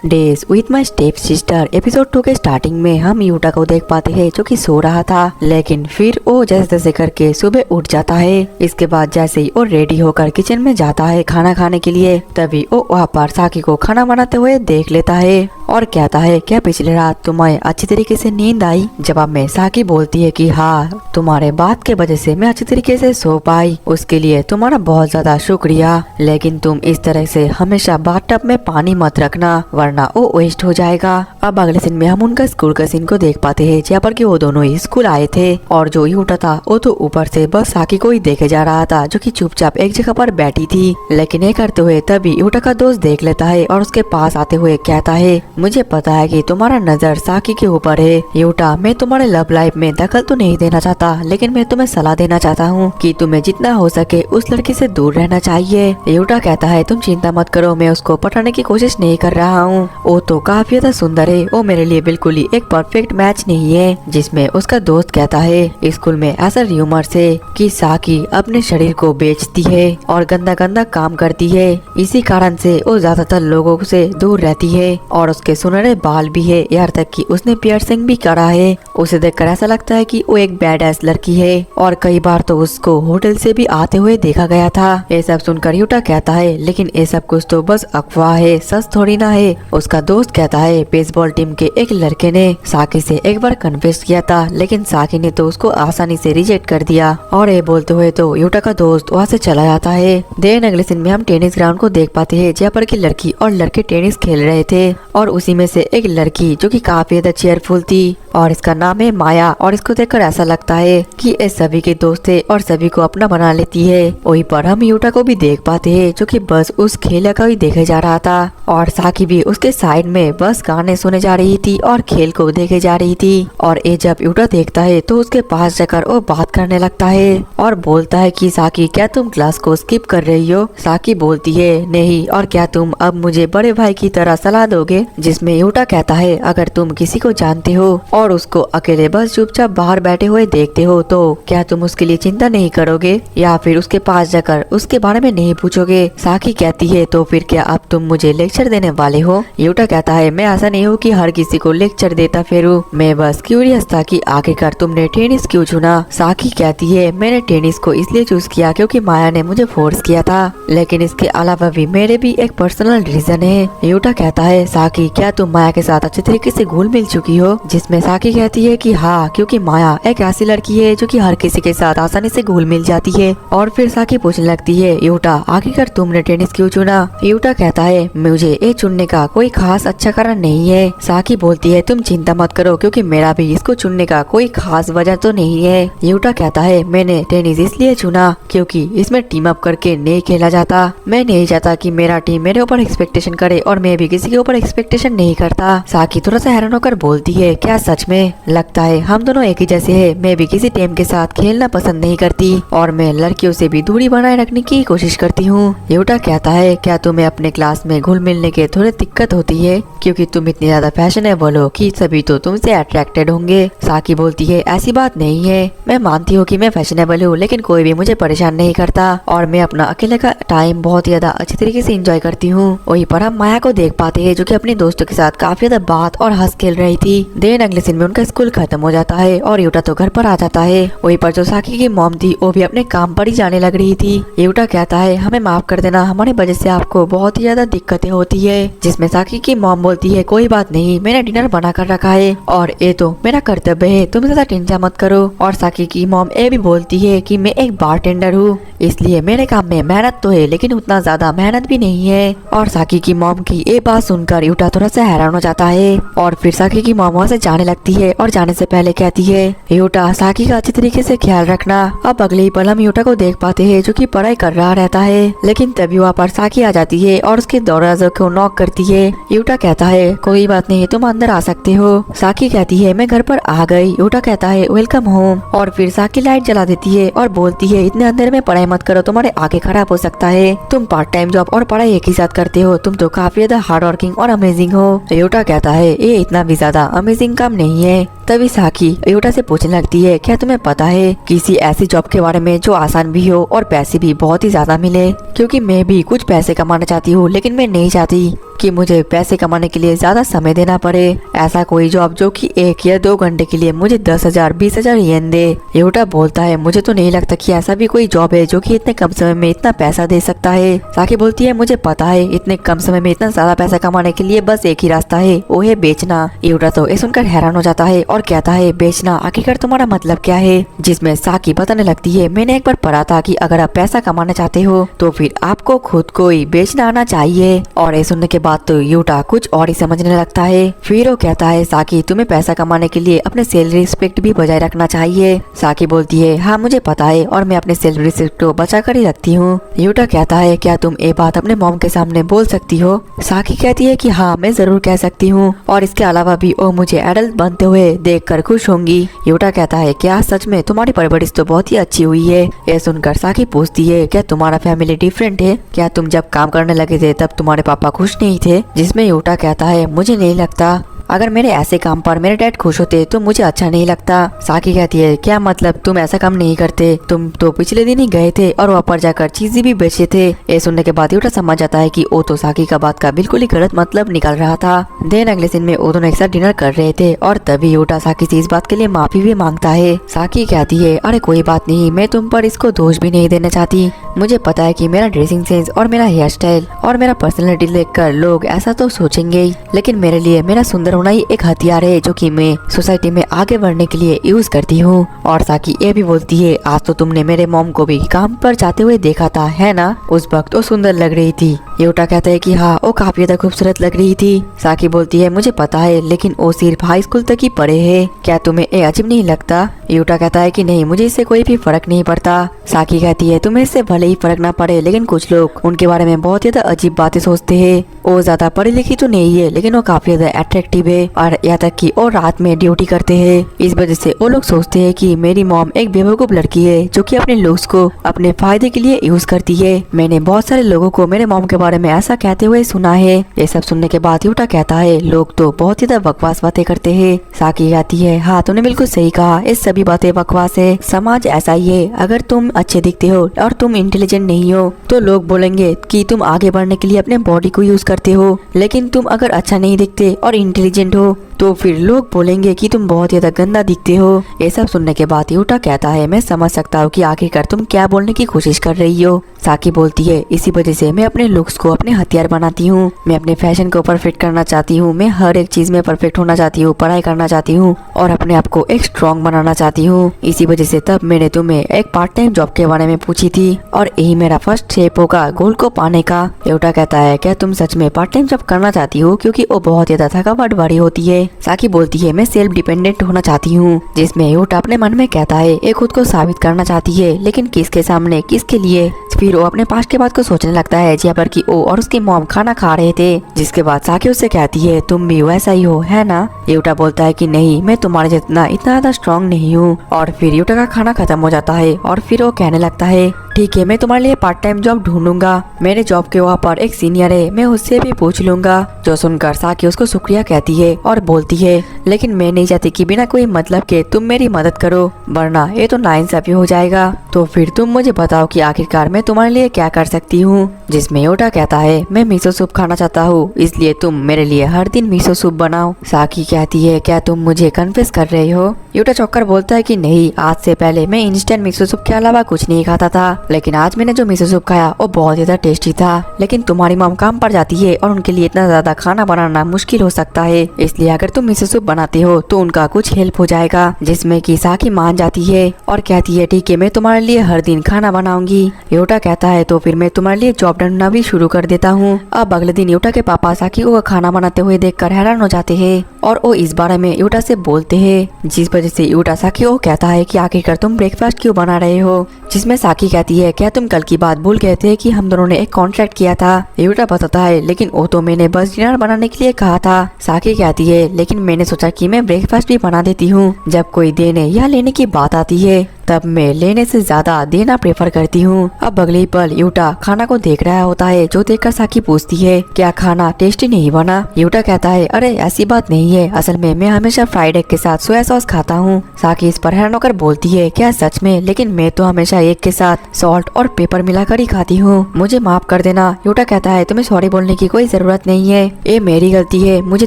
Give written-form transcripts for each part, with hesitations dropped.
Days with my step sister episode 2 के starting में हम यूटा को देख पाते हैं जो कि सो रहा था, लेकिन फिर वो जैसे तैसे करके सुबह उठ जाता है। इसके बाद जैसे ही वो रेडी होकर किचन में जाता है खाना खाने के लिए, तभी वो वहाँ पर साकी को खाना बनाते हुए देख लेता है और कहता है क्या पिछली रात तुम्हें अच्छी तरीके से नींद आई। जवाब में साकी बोलती है कि हाँ, तुम्हारे बात के वजह से मैं अच्छी तरीके से सो पाई, उसके लिए तुम्हारा बहुत ज्यादा शुक्रिया। लेकिन तुम इस तरह से हमेशा बाथटब में पानी मत रखना वरना वो वेस्ट हो जाएगा। अब अगले सीन में हम उनका स्कूल का सीन को देख पाते हैं जहाँ पर कि वो दोनों ही स्कूल आए थे और जो यूटा था वो तो ऊपर से बस साकी को ही देखे जा रहा था जो कि चुपचाप एक जगह पर बैठी थी। लेकिन ये करते हुए तभी यूटा का दोस्त देख लेता है और उसके पास आते हुए कहता है मुझे पता है कि तुम्हारा नजर साकी के ऊपर है यूटा, मैं तुम्हारे लव लाइफ में दखल तो नहीं देना चाहता, लेकिन मैं तुम्हें सलाह देना चाहता हूँ कि तुम्हें जितना हो सके उस लड़की से दूर रहना चाहिए। यूटा कहता है तुम चिंता मत करो, मैं उसको पटाने की कोशिश नहीं कर रहा हूँ, वो तो काफी ज्यादा सुंदर है, वो मेरे लिए बिल्कुल ही एक परफेक्ट मैच नहीं है। जिसमें उसका दोस्त कहता है स्कूल में ऐसा र्यूमर है कि साकी अपने शरीर को बेचती है और गंदा गंदा काम करती है, इसी कारण से वो ज्यादातर लोगों से दूर रहती है और उसके सुनहरे बाल भी है, यहाँ तक कि उसने पियर्सिंग भी करा है। उसे देखकर ऐसा लगता है कि वो एक बैड एस लड़की है और कई बार तो उसको होटल से भी आते हुए देखा गया था। ये सब सुनकर यूटा कहता है लेकिन ये सब कुछ तो बस अफवाह है, सच थोड़ी ना है। उसका दोस्त कहता है बेसबॉल टीम के एक लड़के ने साकी से एक बार कन्फेस किया था, लेकिन साकी ने तो उसको आसानी से रिजेक्ट कर दिया। और ये बोलते हुए तो यूटा का दोस्त वहाँ से चला जाता है। देन अगले सीन में हम टेनिस ग्राउंड को देख पाते हैं जहाँ पर की लड़की और लड़के टेनिस खेल रहे थे और उसी में से एक लड़की जो कि काफी ज्यादा चेयरफुल थी और इसका नाम है माया और इसको देखकर ऐसा लगता है कि ये सभी के दोस्त है और सभी को अपना बना लेती है। वहीं पर हम यूटा को भी देख पाते हैं जो कि बस उस खेल का ही देखे जा रहा था और साकी भी उसके साइड में बस गाने सुने जा रही थी और खेल को देखे जा रही थी। और ये जब यूटा देखता है तो उसके पास जाकर वो बात करने लगता है और बोलता है कि साकी क्या तुम क्लास को स्किप कर रही हो। साकी बोलती है नहीं, और क्या तुम अब मुझे बड़े भाई की तरह सलाह दोगे। जिसमें यूटा कहता है अगर तुम किसी को जानते हो और उसको अकेले बस चुपचाप बाहर बैठे हुए देखते हो तो क्या तुम उसके लिए चिंता नहीं करोगे या फिर उसके पास जाकर उसके बारे में नहीं पूछोगे। साकी कहती है तो फिर क्या अब तुम मुझे लेक्चर देने वाले हो। यूटा कहता है मैं ऐसा नहीं हूँ कि हर किसी को लेक्चर देता फिरूं, मैं बस क्यूरियस था कि आखिरकार तुमने टेनिस क्यों चुना। साकी कहती है मैंने टेनिस को इसलिए चूज किया क्योंकि माया ने मुझे फोर्स किया था, लेकिन इसके अलावा भी मेरे भी एक पर्सनल रीजन है। यूटा कहता है साकी क्या तुम माया के साथ अच्छे तरीके से घुल मिल चुकी हो। जिसमें साकी कहती है कि हाँ, क्योंकि माया एक ऐसी लड़की है जो कि हर किसी के साथ आसानी से घुल मिल जाती है। और फिर साकी पूछने लगती है यूटा आखिरकार तुमने टेनिस क्यों चुना। यूटा कहता है मुझे ये चुनने का कोई खास अच्छा कारण नहीं है। साकी बोलती है तुम चिंता मत करो क्योंकि मेरा भी इसको चुनने का कोई खास वजह तो नहीं है। यूटा कहता है मैंने टेनिस इसलिए चुना क्योंकि इसमें टीम अप करके नहीं खेला जाता, मैं नहीं चाहता कि मेरा टीम मेरे ऊपर एक्सपेक्टेशन करे और मैं भी किसी के ऊपर एक्सपेक्टेशन नहीं करता। साकी थोड़ा सा हैरान होकर बोलती है क्या सच में, लगता है हम दोनों एक ही जैसे हैं, मैं भी किसी टीम के साथ खेलना पसंद नहीं करती और मैं लड़कियों से भी दूरी बनाए रखने की कोशिश करती हूँ। यूटा कहता है क्या तुम्हें अपने क्लास में घुल मिलने के थोड़ी दिक्कत होती है क्योंकि तुम इतनी ज्यादा फैशनेबल हो कि सभी तो तुमसे अट्रैक्टेड होंगे। साकी बोलती है ऐसी बात नहीं है, मैं मानती हूँ कि मैं फैशनेबल हूँ लेकिन कोई भी मुझे परेशान नहीं करता और मैं अपना अकेले का टाइम बहुत ज्यादा अच्छी तरीके से एंजॉय करती हूँ। वहीं पर हम माया को देख पाते हैं जो कि अपने दोस्तों के साथ काफी ज्यादा बात और हंस खेल रही थी। देन अगले सीन में उनका स्कूल खत्म हो जाता है और यूटा तो घर पर आ जाता है। वहीं पर जो साकी की मॉम थी वो भी अपने काम पर ही जाने लग रही थी। यूटा कहता है हमें माफ कर देना, हमारी वजह से आपको बहुत ही ज्यादा दिक्कतें होती है। जिसमें साकी की मॉम बोलती है कोई बात नहीं, मैंने डिनर बना कर रखा है और ये तो मेरा कर्तव्य है, तुम ज्यादा चिंता मत करो। और साकी की मॉम ये भी बोलती है कि मैं एक बारटेंडर हूँ इसलिए मेरे काम में मेहनत तो है लेकिन उतना ज्यादा मेहनत भी नहीं है। और साकी की मॉम की ये बात सुनकर यूटा थोड़ा सा हैरान हो जाता है और फिर साकी की मॉम वहाँ से जाने लगती है और जाने से पहले कहती है यूटा साकी का अच्छी तरीके से ख्याल रखना। अब अगले ही पल हम यूटा को देख पाते हैं जो कि पढ़ाई कर रहा रहता है, लेकिन तभी वहाँ पर साकी आ जाती है और उसके दरवाजे को नॉक करती है। यूटा कहता है कोई बात नहीं, तुम अंदर आ सकते हो। साकी कहती है मैं घर पर आ गई। यूटा कहता है वेलकम होम और फिर साकी लाइट जला देती है और बोलती है इतने अंदर में पढ़ाई मत करो, तुम्हारे आगे खराब हो सकता है, तुम पार्ट टाइम जॉब और पढ़ाई एक ही साथ करते हो, तुम तो काफी ज्यादा हार्ड वर्किंग और अमेजिंग हो। यूटा कहता है ये इतना भी ज्यादा अमेजिंग काम नहीं है तभी साकी यूटा से पूछने लगती है, क्या तुम्हें पता है किसी ऐसी जॉब के बारे में जो आसान भी हो और पैसे भी बहुत ही ज्यादा मिले? क्योंकि मैं भी कुछ पैसे कमाना चाहती हूँ, लेकिन मैं नहीं चाहती कि मुझे पैसे कमाने के लिए ज्यादा समय देना पड़े। ऐसा कोई जॉब जो कि 1 या 2 घंटे के लिए मुझे 10,000 20,000 येन दे। यूटा बोलता है, मुझे तो नहीं लगता कि ऐसा भी कोई जॉब है जो कि इतने कम समय में इतना पैसा दे सकता है। साकी बोलती है, मुझे पता है इतने कम समय में इतना ज्यादा पैसा कमाने के लिए बस एक ही रास्ता है, वो है बेचना। यूटा तो ये सुनकर हैरान हो जाता है और कहता है, बेचना? आखिरकार तुम्हारा मतलब क्या है? जिसमें साकी बताने लगती है, मैंने एक बार पढ़ा था कि अगर आप पैसा कमाना चाहते हो तो फिर आपको खुद को ही बेचना आना चाहिए। और ये सुनने के बाद तो यूटा कुछ और ही समझने लगता है। फिर वो कहता है, साकी तुम्हें पैसा कमाने के लिए अपने सेल्फ रिस्पेक्ट भी बजाय रखना चाहिए। साकी बोलती है, हाँ मुझे पता है और मैं अपने सेल्फ रिस्पेक्ट को बचा कर ही रखती हूँ। यूटा कहता है, क्या तुम ये बात अपने मॉम के सामने बोल सकती हो? साकी कहती है कि हाँ मैं जरूर कह सकती हूँ, और इसके अलावा भी वो मुझे एडल्ट बनते हुए देख कर खुश होंगी। यूटा कहता है, क्या सच में? तुम्हारी परवरिश तो बहुत ही अच्छी हुई है। ये सुनकर साकी पूछती है, क्या तुम्हारा फैमिली डिफरेंट है? क्या तुम जब काम करने लगे थे तब तुम्हारे पापा खुश नहीं थे? जिसमें यूटा कहता है, मुझे नहीं लगता, अगर मेरे ऐसे काम पर मेरे डैड खुश होते तो मुझे अच्छा नहीं लगता। साकी कहती है, क्या मतलब? तुम ऐसा काम नहीं करते? तुम तो पिछले दिन ही गए थे और वहाँ पर जाकर चीजें भी बेचे थे। ये सुनने के बाद यूटा समझ जाता है कि वो तो साकी का बात का बिल्कुल ही गलत मतलब निकल रहा था। देन अगले दिन में वो दोनों एक साथ डिनर कर रहे थे और तभी यूटा साकी से इस बात के लिए माफी भी मांगता है। साकी कहती है, अरे कोई बात नहीं, मैं तुम पर इसको दोष भी नहीं देना चाहती। मुझे पता है कि मेरा ड्रेसिंग सेंस और मेरा हेयर स्टाइल और मेरा पर्सनैलिटी देखकर लोग ऐसा तो सोचेंगे ही, लेकिन मेरे लिए मेरा सुंदर होना ही एक हथियार है जो कि मैं सोसाइटी में आगे बढ़ने के लिए यूज करती हूँ। और साकी ये भी बोलती है, आज तो तुमने मेरे मॉम को भी काम पर जाते हुए देखा था, है ना? उस वक्त वो सुंदर लग रही थी। यूटा कहता है कि हाँ वो काफी ज्यादा खूबसूरत लग रही थी। साकी बोलती है, मुझे पता है, लेकिन वो सिर्फ हाई स्कूल तक ही पढ़े है, क्या तुम्हें ये अजीब नहीं लगता? यूटा कहता है कि नहीं, मुझे इससे कोई भी फर्क नहीं पड़ता। साकी कहती है, तुम्हें इससे भले ही फर्क ना पड़े, लेकिन कुछ लोग उनके बारे में बहुत ज्यादा अजीब बातें सोचते हैं। वो ज्यादा पढ़ी लिखी तो नहीं है, लेकिन वो काफी ज्यादा अट्रैक्टिव है और यहाँ तक कि वो रात में ड्यूटी करते हैं। इस वजह से वो लोग सोचते हैं कि मेरी मॉम एक बेवकूफ लड़की है जो कि अपने लुक्स को अपने फायदे के लिए यूज करती है। मैंने बहुत सारे लोगों को मेरे मॉम के बारे में ऐसा कहते हुए सुना है। ये सब सुनने के बाद यूटा कहता है, लोग तो बहुत ही ज्यादा बकवास बातें करते हैं। साकी कहती है, हाँ तुमने बिल्कुल सही कहा, ये सभी बातें बकवास है। समाज ऐसा ही है, अगर तुम अच्छे दिखते हो और तुम इंटेलिजेंट नहीं हो तो लोग बोलेंगे कि तुम आगे बढ़ने के लिए अपने बॉडी को यूज करते हो, लेकिन तुम अगर अच्छा नहीं दिखते और इंटेलिजेंट हो तो फिर लोग बोलेंगे कि तुम बहुत ज्यादा गंदा दिखते हो। ये सब सुनने के बाद यूटा कहता है, मैं समझ सकता हूँ कि आखिरकार तुम क्या बोलने की कोशिश कर रही हो। साकी बोलती है, इसी वजह से मैं अपने लुक्स को अपने हथियार बनाती हूँ। मैं अपने फैशन को परफेक्ट करना चाहती हूँ, मैं हर एक चीज में परफेक्ट होना चाहती हूँ, पढ़ाई करना चाहती हूँ और अपने आप को एक स्ट्रॉन्ग बनाना चाहती हूँ। इसी वजह से तब मैंने तुम्हें एक पार्ट टाइम जॉब के बारे में पूछी थी और यही मेरा फर्स्ट स्टेप होगा गोल को पाने का। यूटा कहता है, क्या तुम सच में पार्ट टाइम जॉब करना चाहती हो? क्योंकि वो बहुत ज्यादा थकावट भरी होती है। साकी बोलती है, मैं सेल्फ डिपेंडेंट होना चाहती हूँ। जिसमें यूटा अपने मन में कहता है, ये खुद को साबित करना चाहती है, लेकिन किसके सामने, किसके लिए? फिर वो अपने पास्ट के बात को सोचने लगता है जहाँ पर कि वो और उसकी मॉम खाना खा रहे थे। जिसके बाद साकी उससे कहती है, तुम भी वैसा ही हो, है ना? यूटा बोलता है कि नहीं, मैं तुम्हारे जितना इतना ज्यादा स्ट्रॉन्ग नहीं हूँ। और फिर यूटा का खाना खत्म हो जाता है और फिर वो कहने लगता है, ठीक है, मैं तुम्हारे लिए पार्ट टाइम जॉब ढूंढूंगा। मेरे जॉब के वहाँ पर एक सीनियर है, मैं उससे भी पूछ लूंगा। जो सुनकर साकी उसको शुक्रिया कहती है और बोलती है, लेकिन मैं नहीं चाहती कि बिना कोई मतलब के तुम मेरी मदद करो, वरना ये तो नाइंसाफी हो जाएगा। तो फिर तुम मुझे बताओ कि आखिरकार मैं तुम्हारे लिए क्या कर सकती हूँ। जिसमें यूटा कहता है, मैं मिसो सूप खाना चाहता हूँ, इसलिए तुम मेरे लिए हर दिन मिसो सूप बनाओ। साकी कहती है, क्या तुम मुझे कन्फेस कर रहे हो? यूटा चौंककर बोलता है कि नहीं, आज से पहले मैं इंस्टेंट मिसो सूप के अलावा कुछ नहीं खाता था, लेकिन आज मैंने जो मिसो सूप खाया वो बहुत ज्यादा टेस्टी था। लेकिन तुम्हारी मॉम काम पर जाती है और उनके लिए इतना ज्यादा खाना बनाना मुश्किल हो सकता है, इसलिए अगर तुम मिसो सूप बनाते हो तो उनका कुछ हेल्प हो जाएगा। जिसमें कि साकी मान जाती है और कहती है, ठीक है, मैं तुम्हारे लिए हर दिन खाना बनाऊंगी। यूटा कहता है, तो फिर मैं तुम्हारे लिए जॉब ढूंढना भी शुरू कर देता हूँ। अब अगले दिन यूटा के पापा साकी को खाना बनाते हुए देखकर हैरान हो जाते हैं और वो इस बारे में यूटा से बोलते हैं। जिस वजह से यूटा साकी को कहता है कि आखिरकार तुम ब्रेकफास्ट क्यों बना रहे हो? जिसमें साकी कहती है क्या तुम कल की बात भूल गए थे कि हम दोनों ने एक कॉन्ट्रैक्ट किया था। यूटा बताता है लेकिन वो तो मैंने बस डिनर बनाने के लिए कहा था। साकी कहती है लेकिन मैंने सोचा कि मैं ब्रेकफास्ट भी बना देती हूँ। जब कोई देने या लेने की बात आती है तब मैं लेने से ज्यादा देना प्रेफर करती हूँ। अब अगले पल यूटा खाना को देख रहा होता है, जो देखकर साकी पूछती है क्या खाना टेस्टी नहीं बना। यूटा कहता है अरे ऐसी बात नहीं है, असल में मैं हमेशा फ्राइड एग के साथ सोया सॉस खाता हूँ। साकी इस पर हैरान होकर बोलती है क्या सच में, लेकिन मैं तो हमेशा एग के साथ सॉल्ट और पेपर मिलाकर ही खाती हूँ, मुझे माफ कर देना। यूटा कहता है तुम्हें सॉरी बोलने की कोई जरूरत नहीं है, ये मेरी गलती है, मुझे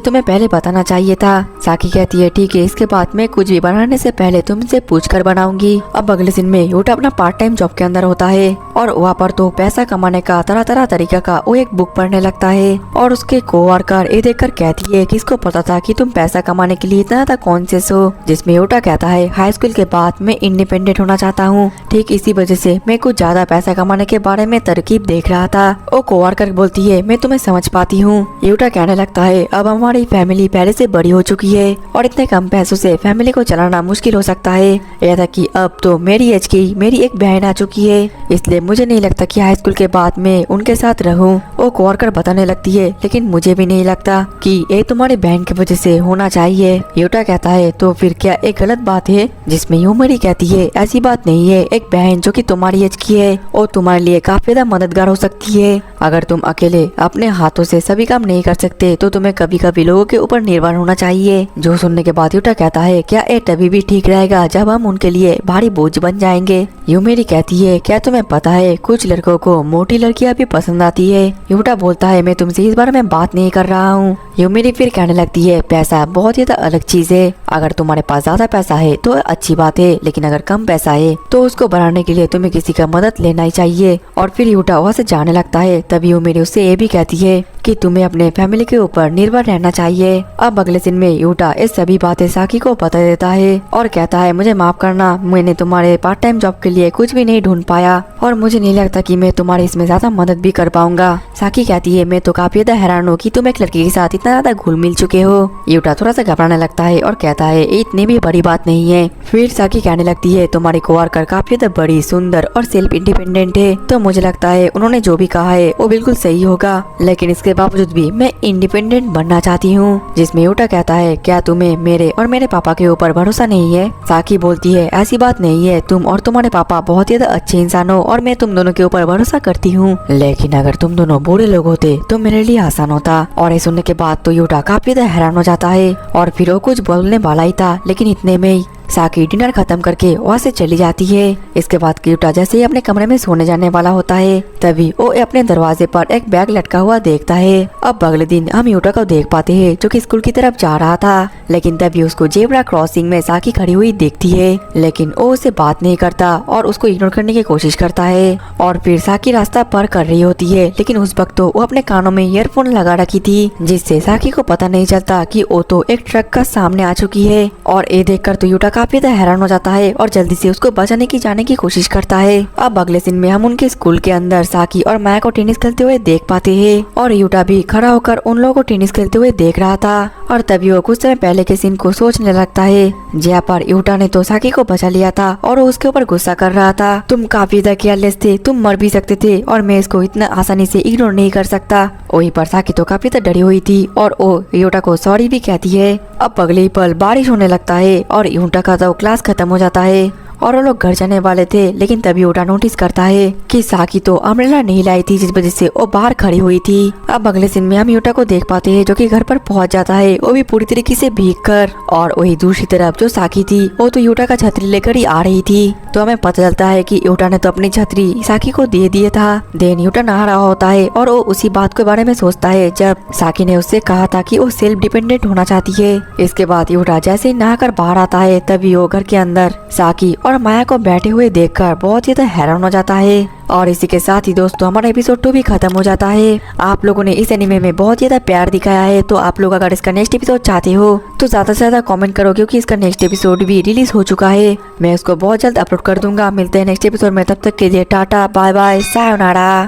तुम्हें पहले बताना चाहिए था। साकी कहती है ठीक है, इसके बाद मैं कुछ भी बनाने से पहले तुमसे पूछ कर बनाऊंगी। अब अगले दिन में यूटा अपना पार्ट टाइम जॉब के अंदर होता है और वहाँ पर तो पैसा कमाने का तरह तरह तरीका का वो एक बुक पढ़ने लगता है और उसके कोवर्कर ये देखकर कहती है किसको पता था कि तुम पैसा कमाने के लिए इतना ज्यादा कॉन्शियस हो। जिसमें यूटा कहता है हाई स्कूल के बाद मैं इंडिपेंडेंट होना चाहता हूँ, ठीक इसी वजह से मैं कुछ ज्यादा पैसा कमाने के बारे में तरकीब देख रहा था। वो कोवर्कर बोलती है मैं तुम्हें समझ पाती हूँ। यूटा कहने लगता है अब हमारी फैमिली पहले से बड़ी हो चुकी है और इतने कम पैसों से फैमिली को चलाना मुश्किल हो सकता है। यह था कि अब तो मेरी एज की मेरी एक बहन आ चुकी है, इसलिए मुझे नहीं लगता कि हाई स्कूल के बाद मैं उनके साथ रहूं। वो कोवर्कर बताने लगती है लेकिन मुझे भी नहीं लगता कि ये तुम्हारी बहन की वजह से होना चाहिए। यूटा कहता है तो फिर क्या एक गलत बात है। जिसमें यूमरी कहती है ऐसी बात नहीं है, एक बहन जो कि तुम्हारी एज की है और तुम्हारे लिए काफी ज्यादा मददगार हो सकती है। अगर तुम अकेले अपने हाथों से सभी काम नहीं कर सकते तो तुम्हें कभी कभी लोगों के ऊपर निर्भर होना चाहिए। जो सुनने के बाद यूटा कहता है क्या ये तभी भी ठीक रहेगा जब हम उनके लिए भारी बोझ बन जाएंगे। यूमेरी कहती है क्या तुम्हें पता है कुछ लड़कों को मोटी लड़कियां भी पसंद आती है। यूटा बोलता है मैं तुमसे इस बारे में बात नहीं कर रहा हूँ। यूमेरी फिर कहने लगती है पैसा बहुत ज्यादा अलग चीज है, अगर तुम्हारे पास ज्यादा पैसा है तो अच्छी बात है, लेकिन अगर कम पैसा है तो उसको बढ़ाने के लिए तुम्हें किसी का मदद लेना ही चाहिए। और फिर यूटा वहाँ से जाने लगता है। तभी यूमेरी उससे ये भी कहती है कि तुम्हें अपने फैमिली के ऊपर निर्भर रहना चाहिए। अब अगले दिन में यूटा इस सभी बातें साकी को बता देता है और कहता है मुझे माफ करना, मैंने तुम्हारे पार्ट टाइम जॉब के लिए कुछ भी नहीं ढूंढ पाया और मुझे नहीं लगता कि मैं तुम्हारी इसमें ज्यादा मदद भी कर पाऊंगा। साकी कहती है मैं तो काफी ज्यादा हैरान हूँ कि तुम एक लड़की के साथ इतना ज्यादा घुल मिल चुके हो। यूटा थोड़ा सा घबराने लगता है और कहता है इतनी भी बड़ी बात नहीं है। फिर साकी कहने लगती है तुम्हारी कोवर्कर काफी ज्यादा बड़ी, सुंदर और सेल्फ इंडिपेंडेंट है, तो मुझे लगता है उन्होंने जो भी कहा है वो बिल्कुल सही होगा, लेकिन इसके बावजूद भी मैं इंडिपेंडेंट बनना चाहती हूँ। जिसमें यूटा कहता है क्या तुम्हें मेरे और मेरे पापा के ऊपर भरोसा नहीं है। साकी बोलती है ऐसी बात नहीं है, तुम और तुम्हारे पापा बहुत ही अच्छे इंसान हो और मैं तुम दोनों के ऊपर भरोसा करती हूँ, लेकिन अगर तुम दोनों बुरे लोग होते तो मेरे लिए आसान होता। और ये सुनने के बाद तो यूटा काफी हैरान हो जाता है और फिर वो कुछ बोलने वाला ही था, लेकिन इतने में ही साकी डिनर खत्म करके वहाँ से चली जाती है। इसके बाद यूटा जैसे ही अपने कमरे में सोने जाने वाला होता है तभी वो अपने दरवाजे पर एक बैग लटका हुआ देखता है। अब अगले दिन हम यूटा को देख पाते हैं जो कि स्कूल की तरफ जा रहा था, लेकिन तभी उसको जेब्रा क्रॉसिंग में साकी खड़ी हुई दिखती है, लेकिन वो उससे बात नहीं करता और उसको इग्नोर करने की कोशिश करता है। और फिर साकी रास्ता पार कर रही होती है, लेकिन उस वक्त तो वो अपने कानों में ईयरफोन लगा रखी थी, जिससे साकी को पता नहीं चलता कि वो तो एक ट्रक का सामने आ चुकी है। और ये देखकर तो यूटा काफी हैरान हो जाता है और जल्दी से उसको बचाने की जाने की कोशिश करता है। अब अगले दिन में हम उनके स्कूल के अंदर साकी और माया को टेनिस खेलते हुए देख पाते हैं और यूटा भी खड़ा होकर उन लोगों को टेनिस खेलते हुए देख रहा था। और तभी वो कुछ समय पहले के सीन को सोचने लगता है जहाँ पर यूटा ने तो साकी को बचा लिया था और वो उसके ऊपर गुस्सा कर रहा था, तुम काफी ज्यादा केयरलेस थे, तुम मर भी सकते थे और मैं इसको इतना आसानी से इग्नोर नहीं कर सकता। वहीं पर साकी तो काफी ज्यादा डरी हुई थी और वो यूटा को सॉरी भी कहती है। अब अगले ही पल बारिश होने लगता है और यूटा का तो क्लास खत्म हो जाता है और वो लोग घर जाने वाले थे, लेकिन तभी यूटा नोटिस करता है कि साकी तो अम्ब्रेला नहीं लाई थी, जिस वजह से वो बाहर खड़ी हुई थी। अब अगले दिन में हम यूटा को देख पाते हैं जो कि घर पर पहुंच जाता है, वो भी पूरी तरीके से भीग कर। और वही दूसरी तरफ जो साकी थी वो तो यूटा का छतरी लेकर ही आ रही थी, तो हमें पता चलता है कि यूटा ने तो अपनी छतरी साकी को दे दिया था। देन यूटा नहा रहा होता है और वो उसी बात के बारे में सोचता है जब साकी ने उससे कहा था कि वो सेल्फ डिपेंडेंट होना चाहती है। इसके बाद यूटा जैसे ही नहा कर बाहर आता है तभी वो घर के अंदर साकी और माया को बैठे हुए देखकर बहुत ही ज्यादा हैरान हो जाता है। और इसी के साथ ही दोस्तों हमारा एपिसोड 2 भी खत्म हो जाता है। आप लोगों ने इस एनिमे में बहुत ज्यादा प्यार दिखाया है, तो आप लोग अगर इसका नेक्स्ट एपिसोड चाहते हो तो ज्यादा से ज्यादा कमेंट करो, क्योंकि इसका नेक्स्ट एपिसोड भी रिलीज हो चुका है। मैं उसको बहुत जल्द अपलोड कर दूंगा। मिलते हैं नेक्स्ट एपिसोड में, तब तक के लिए टाटा बाय बाय सायोनारा।